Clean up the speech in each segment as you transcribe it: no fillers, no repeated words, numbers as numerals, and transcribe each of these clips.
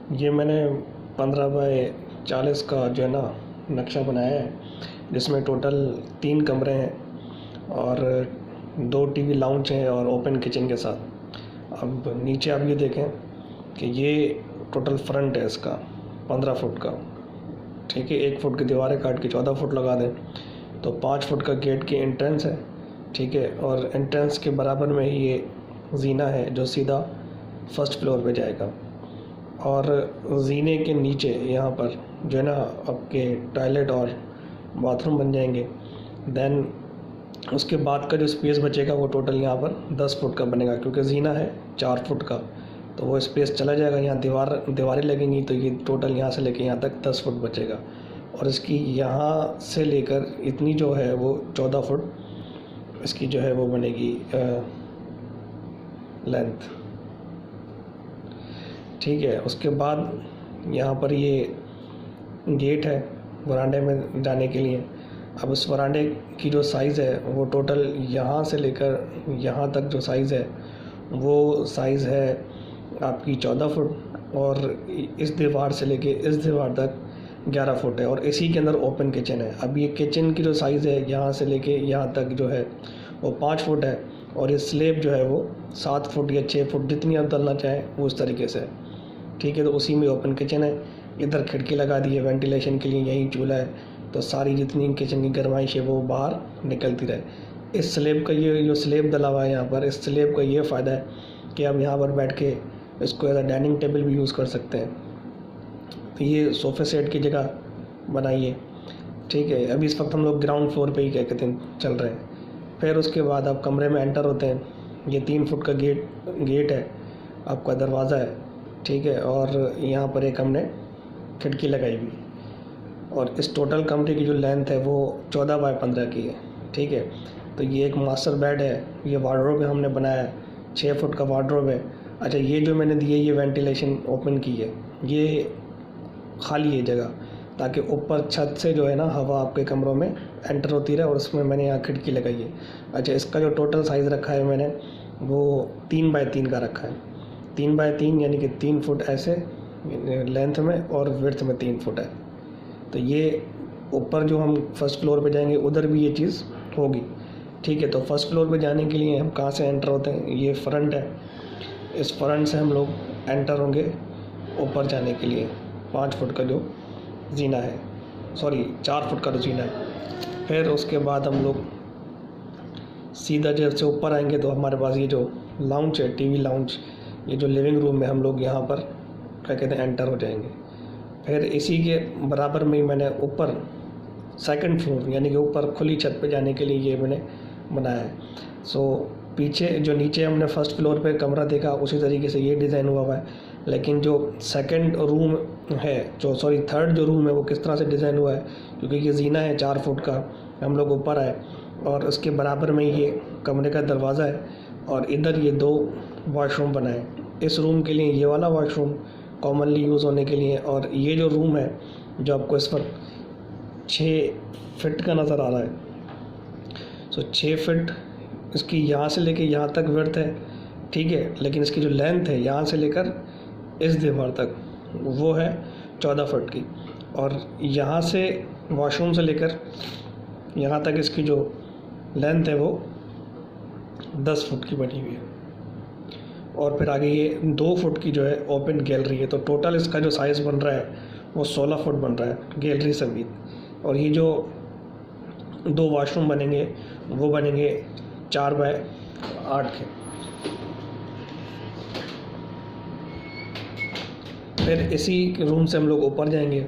ये मैंने 15 बाय 40 का जो है ना नक्शा बनाया है, जिसमें टोटल 3 कमरे हैं और 2 टीवी लाउंज हैं और ओपन किचन के साथ। अब नीचे आप ये देखें कि ये टोटल फ्रंट है इसका 15 फुट का, ठीक है। 1 फुट की दीवारें काट के 14 फुट लगा दें तो 5 फुट का गेट की एंट्रेंस है, ठीक है। और एंट्रेंस के बराबर में ही ये जीना है जो सीधा फर्स्ट फ्लोर पे जाएगा। और जीने के नीचे यहाँ पर जो है ना आपके टॉयलेट और बाथरूम बन जाएंगे। देन उसके बाद का जो स्पेस बचेगा वो टोटल यहाँ पर 10 फुट का बनेगा, क्योंकि जीना है 4 फुट का, तो वो स्पेस चला जाएगा। यहाँ दीवारें लगेंगी तो ये टोटल यहाँ से लेकर यहाँ तक 10 फुट बचेगा। और इसकी यहाँ से लेकर इतनी जो है वो 14 फुट इसकी जो है वो बनेगी लेंथ, ठीक है। उसके बाद यहाँ पर ये गेट है वरांडे में जाने के लिए। अब उस वरांडे की जो साइज़ है वो टोटल यहाँ से लेकर यहाँ तक जो साइज़ है वो साइज़ है आपकी 14 फुट, और इस दीवार से लेके इस दीवार तक 11 फुट है। और इसी के अंदर ओपन किचन है। अब ये किचन की जो साइज़ है यहाँ से लेके यहाँ तक जो है वो 5 फुट है, और ये स्लैब जो है वो 7 फुट या 6 फुट जितनी आप डालना चाहें वो इस तरीके से, ठीक है। तो उसी में ओपन किचन है। इधर खिड़की लगा दी है वेंटिलेशन के लिए, यहीं चूल्हा है, तो सारी जितनी किचन की गर्माइश है वो बाहर निकलती रहे। इस स्लैब का ये जो स्लैब डला हुआ है यहाँ पर, इस स्लैब का ये फ़ायदा है कि आप यहाँ पर बैठ के इसको एज अ डाइनिंग टेबल भी यूज़ कर सकते हैं। तो ये सोफ़े सेट की जगह बनाई है, ठीक है। अभी इस वक्त हम लोग ग्राउंड फ्लोर पे ही क्या कहते हैं चल रहे हैं। फिर उसके बाद आप कमरे में एंटर होते हैं। ये 3 फुट का गेट है, आपका दरवाज़ा है, ठीक है। और यहाँ पर एक हमने खिड़की लगाई हुई, और इस टोटल कमरे की जो लेंथ है वो 14 बाय 15 की है, ठीक है। तो ये एक मास्टर बेड है, ये वार्डरोब हमने बनाया है, 6 फुट का वार्डरोब है। अच्छा, ये जो मैंने दिए ये वेंटिलेशन ओपन की है, ये खाली है जगह, ताकि ऊपर छत से जो है ना हवा आपके कमरों में एंटर होती रहे, और उसमें मैंने यहाँ खिड़की लगाई है। अच्छा, इसका जो टोटल साइज़ रखा है मैंने वो 3 बाय 3 का रखा है। 3 बाय 3 यानी कि 3 फुट ऐसे लेंथ में और विड्थ में 3 फुट है। तो ये ऊपर जो हम फर्स्ट फ्लोर पे जाएंगे उधर भी ये चीज़ होगी, ठीक है। तो फर्स्ट फ्लोर पे जाने के लिए हम कहाँ से एंटर होते हैं, ये फ्रंट है। इस फ्रंट से हम लोग एंटर होंगे ऊपर जाने के लिए। 5 फुट का जो जीना है, सॉरी 4 फुट का जो जीना है। फिर उसके बाद हम लोग सीधा जब से ऊपर आएंगे तो हमारे पास ये जो लाउंज है, टीवी लाउंज, ये जो लिविंग रूम में हम लोग यहाँ पर क्या कहते हैं एंटर हो जाएंगे। फिर इसी के बराबर में ही मैंने ऊपर सेकंड फ्लोर यानी कि ऊपर खुली छत पे जाने के लिए ये मैंने बनाया है। सो पीछे जो नीचे हमने फर्स्ट फ्लोर पे कमरा देखा उसी तरीके से ये डिज़ाइन हुआ है, लेकिन जो सेकंड रूम है थर्ड जो रूम है वो किस तरह से डिज़ाइन हुआ है, क्योंकि ये जीना है 4 फुट का, हम लोग ऊपर आए और उसके बराबर में ये कमरे का दरवाज़ा है, और इधर ये 2 वॉशरूम बनाए। इस रूम के लिए ये वाला वॉशरूम कॉमनली यूज़ होने के लिए, और ये जो रूम है जो आपको इस वक्त 6 फिट का नज़र आ रहा है, 6 फिट इसकी यहाँ से लेके यहाँ तक विड्थ है, ठीक है। लेकिन इसकी जो लेंथ है यहाँ से लेकर इस दीवार तक वो है 14 फुट की, और यहाँ से वॉशरूम से लेकर यहाँ तक इसकी जो लेंथ है वो 10 फुट की बनी हुई है। और फिर आगे ये 2 फुट की जो है ओपन गैलरी है। तो टोटल इसका जो साइज़ बन रहा है वो 16 फुट बन रहा है गैलरी समेत। और ये जो 2 वॉशरूम बनेंगे वो बनेंगे 4 बाय 8 के। फिर इसी रूम से हम लोग ऊपर जाएंगे।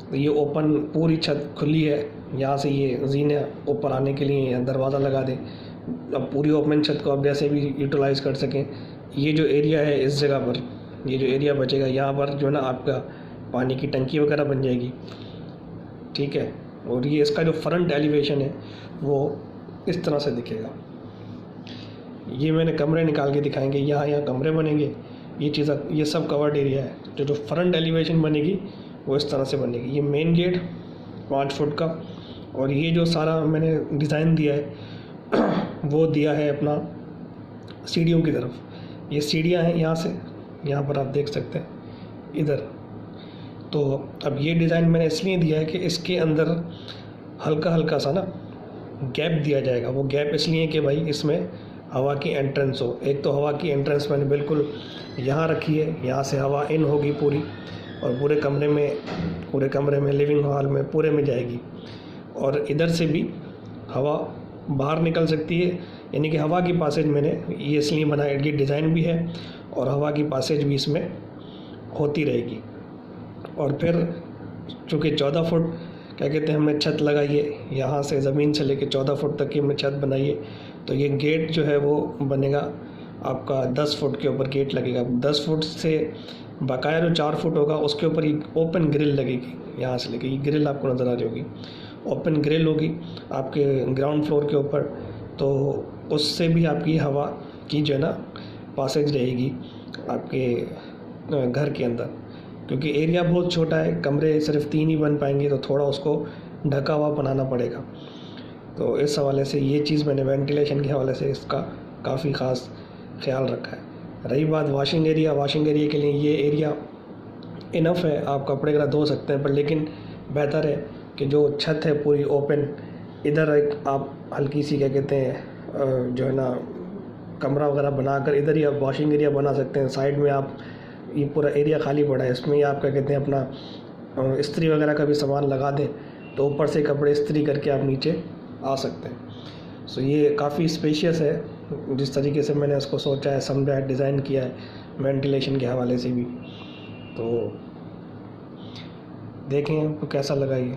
तो ये ओपन पूरी छत खुली है, यहाँ से ये जीने ऊपर आने के लिए यहाँ दरवाज़ा लगा दें। अब पूरी ओपन छत को आप जैसे भी यूटिलाइज़ कर सकें। ये जो एरिया है इस जगह पर, ये जो एरिया बचेगा यहाँ पर जो है ना आपका पानी की टंकी वगैरह बन जाएगी, ठीक है। और ये इसका जो फ्रंट एलिवेशन है वो इस तरह से दिखेगा। ये मैंने कमरे निकाल के दिखाएंगे, यहाँ कमरे बनेंगे। ये सब कवर्ड एरिया है। जो फ्रंट एलिवेशन बनेगी वो इस तरह से बनेगी। ये मेन गेट 5 फुट का, और ये जो सारा मैंने डिज़ाइन दिया है वो दिया है अपना सीढ़ियों की तरफ। ये सीढ़ियाँ हैं यहाँ से, यहाँ पर आप देख सकते हैं इधर। तो अब ये डिज़ाइन मैंने इसलिए दिया है कि इसके अंदर हल्का हल्का सा ना गैप दिया जाएगा। वो गैप इसलिए कि भाई इसमें हवा की एंट्रेंस हो। एक तो हवा की एंट्रेंस मैंने बिल्कुल यहाँ रखी है, यहाँ से हवा इन होगी पूरी, और पूरे कमरे में लिविंग हॉल में पूरे में जाएगी, और इधर से भी हवा बाहर निकल सकती है। यानी कि हवा की पासेज मैंने ये इसलिए बनाया, ये डिज़ाइन भी है और हवा की पासेज भी इसमें होती रहेगी। और फिर चूँकि 14 फुट क्या कहते हैं हमने छत लगाई है, यहाँ से ज़मीन से लेके 14 फुट तक की हमने छत बनाई है। तो ये गेट जो है वो बनेगा आपका 10 फुट के ऊपर गेट लगेगा। 10 फुट से बकाया जो 4 फुट होगा उसके ऊपर ये ओपन ग्रिल लगेगी। यहाँ से लेके ये ग्रिल आपको नज़र आ रही होगी, ओपन ग्रिल होगी आपके ग्राउंड फ्लोर के ऊपर। तो उससे भी आपकी हवा की जो है ना पासेज रहेगी आपके घर के अंदर, क्योंकि एरिया बहुत छोटा है, कमरे सिर्फ 3 ही बन पाएंगे, तो थोड़ा उसको ढका हुआ बनाना पड़ेगा। तो इस हवाले से ये चीज़ मैंने वेंटिलेशन के हवाले से इसका काफ़ी ख़ास ख्याल रखा है। रही बात वॉशिंग एरिया के लिए ये एरिया इनफ है, आप कपड़े वगैरह धो सकते हैं, पर लेकिन बेहतर है कि जो छत है पूरी ओपन, इधर एक आप हल्की सी क्या कहते हैं जो है ना कमरा वगैरह बनाकर इधर ही आप वॉशिंग एरिया बना सकते हैं। साइड में आप ये पूरा एरिया खाली पड़ा है, इसमें ही आप क्या कहते हैं अपना इस्त्री वगैरह का भी सामान लगा दें, तो ऊपर से कपड़े इस्त्री करके आप नीचे आ सकते हैं। सो ये काफ़ी स्पेशियस है जिस तरीके से मैंने उसको सोचा है, समझा है, डिज़ाइन किया है वेंटिलेशन के हवाले से भी। तो देखें आपको कैसा लगा ये।